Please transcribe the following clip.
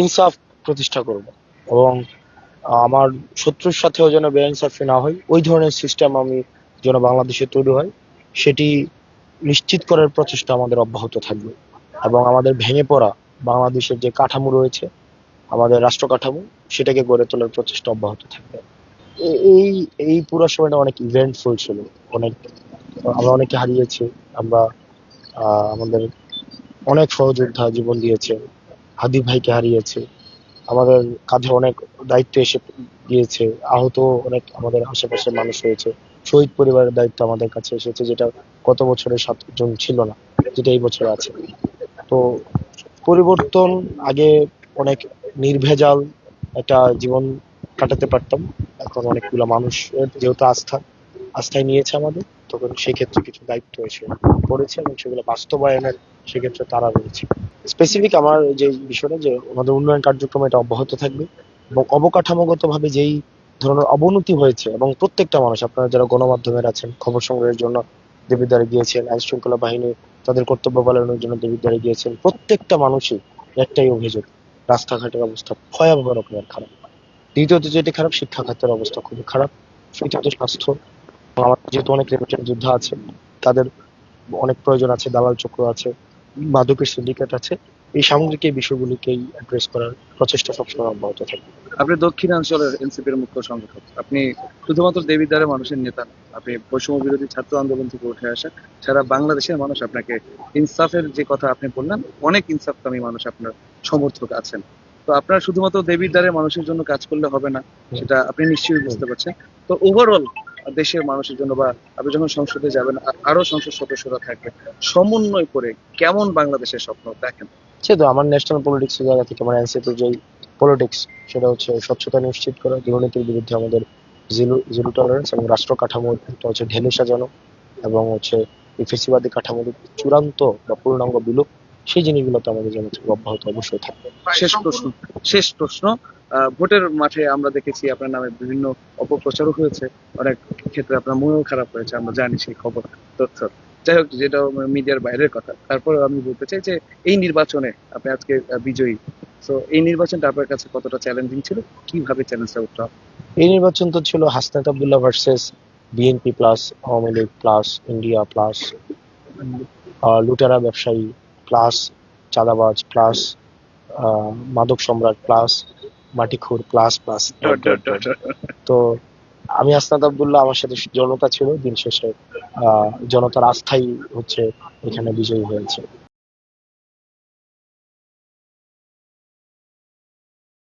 ইনসাফ প্রতিষ্ঠা করব এবং আমার শত্রুর সাথেও যেন বেইনসাফি না হয়, ওই ধরনের সিস্টেম আমি যেন বাংলাদেশে তৈরি হয়, সেটি নিশ্চিত করার প্রচেষ্টা আমাদের অব্যাহত থাকবে। এবং আমাদের ভেঙে পড়া বাংলাদেশের যে কাঠামো রয়েছে, আমাদের রাষ্ট্র কাঠামো, সেটাকে গড়ে তোলার প্রচেষ্টা অব্যাহত থাকবে। এই এই পুরো সময়টা অনেক ইভেন্টফুল ছিল। অনেক আমরা অনেকে হারিয়েছি। আমরা আমাদের অনেক সহযোদ্ধা জীবন দিয়েছে। হাদি ভাইকে হারিয়েছে। আমাদের কাঁধে অনেক দায়িত্ব এসে গিয়েছে। আহত অনেক আমাদের আশেপাশের মানুষ হয়েছে। শহীদ পরিবারের দায়িত্ব আমাদের কাছে এসেছে, যেটা গত বছরের 7 জন ছিল না, যেটা এই বছর আছে। তো পরিবর্তন, আগে অনেক নির্ভেজাল একটা জীবন কাটাতে পারতাম। এখন অনেকগুলো মানুষের যেহেতু আস্থায় নিয়েছে আমাদের, তখন সেক্ষেত্রে কিছু দায়িত্ব এসে পড়েছে এবং সেগুলো বাস্তবায়নের সেক্ষেত্রে তারা রয়েছে। স্পেসিফিক আমার যে বিষয়টা, যে আমাদের উন্নয়ন কার্যক্রম এটা অব্যাহত থাকবে এবং অবকাঠামোগত ভাবে যেই ধরনের অবনতি হয়েছে, এবং প্রত্যেকটা মানুষ, আপনারা যারা গণমাধ্যমের আছেন, খবর সংগ্রহের জন্য দেবিদ্বারে গিয়েছেন, আইন শৃঙ্খলা বাহিনী তাদের কর্তব্য পালনের জন্য দেবিদ্বারে গিয়েছেন, প্রত্যেকটা মানুষই একটাই অভিযোগ: রাস্তাঘাটের অবস্থা ভয়াবহ রকমের খারাপ। দ্বিতীয়ত যেটি খারাপ, শিক্ষা খাতের অবস্থা খুবই খারাপ। তৃতীয়ত স্বাস্থ্য। আমার যেহেতু অনেক রেমিটেন্স যোদ্ধা আছে, তাদের অনেক প্রয়োজন আছে, দালাল চক্র আছে, মাদকের সিন্ডিকেট আছে। এই সামগ্রিক এই বিষয়গুলিকেই অ্যাড্রেস করার প্রচেষ্টা সবসময় অব্যাহত থাকবে। আপনি দক্ষিণাঞ্চলের এনসিপির মুখ্য সংগঠক। আপনি শুধুমাত্র দেবিদ্বারের মানুষের নেতা না, আপনি বৈষম্য বিরোধী ছাত্র আন্দোলন থেকে উঠে আসা সারা বাংলাদেশের মানুষ আপনাকে ইনসাফের যে কথা আপনি বললেন, অনেক ইনসাফকামী মানুষ আপনার সমর্থক আছেন। তো আপনার শুধুমাত্র দেবিদ্বারের মানুষের জন্য কাজ করলে হবে না, সেটা আপনি নিশ্চয়ই বুঝতে পারছেন। তো ওভারঅল দেশের মানুষের জন্য, বা আপনি যখন সংসদে যাবেন, আরো সংসদ সদস্যরা থাকবে, সমন্বয় করে কেমন বাংলাদেশের স্বপ্ন দেখেন? সেহেতু আমার ন্যাশনাল পলিটিক্সের জায়গা থেকে আমার এনসিপির যে পলিটিক্স, সেটা হচ্ছে স্বচ্ছতা নিশ্চিত করা, দুর্নীতির বিরুদ্ধে আমাদের জিরো জিরো টলারেন্স, এবং রাষ্ট্র কাঠামো একটা হচ্ছে ঢেলে সাজানো, এবং হচ্ছে এই ফেসিবাদী কাঠামোর চূড়ান্ত বা পূর্ণাঙ্গ বিলোপ। সেই জিনিসগুলো তো আমাদের জন্য অব্যাহত অবশ্যই থাকবে। শেষ প্রশ্ন। ভোটের মাঠে আমরা দেখেছি আপনার নামে বিভিন্ন অপপ্রচারও হয়েছে, অনেক ক্ষেত্রে আপনার মনও খারাপ হয়েছে, আমরা জানি সেই খবর, তথ্য। যাই হোক, যেটা মিডিয়ার বাইরের কথা, তারপরে আমি বলতে চাই যে এই নির্বাচনে আপনি আজকে বিজয়ী। তো এই নির্বাচনটা আপনার কাছে কতটা চ্যালেঞ্জিং ছিল, কিভাবে চ্যালেঞ্জটা উঠতে হবে? এই নির্বাচন তো ছিল Hasnat Abdullah versus BNP plus Awami League plus India plus লুটেরা ব্যবসায়ী প্লাস চাঁদাবাজ প্লাস মাদক সম্রাট প্লাস মাটিখোর plus plus dot dot dot. তো আমি আসনাদ আবদুল্লাহ, আমার সাথে জনতা ছিল, দিন শেষে জনতার আস্থাই হচ্ছে এখানে বিজয়ী হয়েছে।